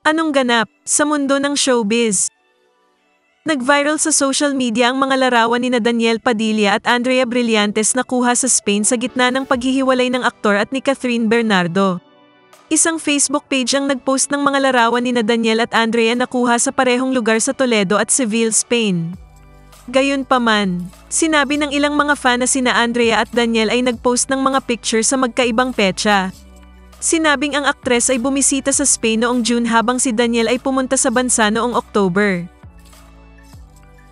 Anong ganap sa mundo ng showbiz? Nag-viral sa social media ang mga larawan ni Daniel Padilla at Andrea Brillantes na kuha sa Spain sa gitna ng paghihiwalay ng aktor at ni Catherine Bernardo. Isang Facebook page ang nag-post ng mga larawan ni Daniel at Andrea na kuha sa parehong lugar sa Toledo at Seville, Spain. Gayunpaman, sinabi ng ilang mga fan na sina Andrea at Daniel ay nag-post ng mga picture sa magkaibang petsa. Sinabing ang aktres ay bumisita sa Spain noong June habang si Daniel ay pumunta sa bansa noong October.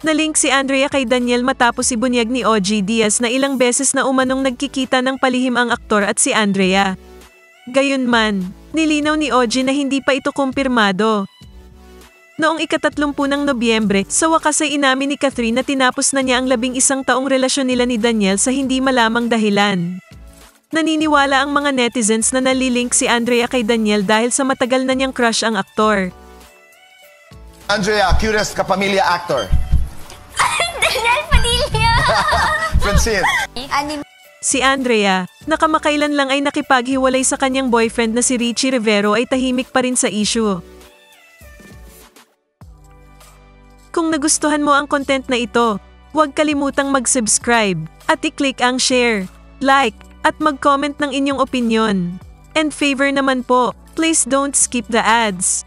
Nalink si Andrea kay Daniel matapos ibunyag ni OG Diaz na ilang beses na umanong nagkikita ng palihim ang aktor at si Andrea. Gayunman, nilinaw ni OG na hindi pa ito kumpirmado. Noong ika-30 ng Nobyembre, sa wakas ay inamin ni Catherine na tinapos na niya ang 11 taong relasyon nila ni Daniel sa hindi malamang dahilan. Naniniwala ang mga netizens na nalilink si Andrea kay Daniel dahil sa matagal na niyang crush ang aktor. Andrea, cutest kapamilya actor. Daniel Padilla! Francine. Si Andrea, nakamakailan lang ay nakipaghiwalay sa kanyang boyfriend na si Richie Rivero ay tahimik pa rin sa issue. Kung nagustuhan mo ang content na ito, huwag kalimutang mag-subscribe at i-click ang share, like, at mag-comment ng inyong opinyon. And favor naman po, please don't skip the ads.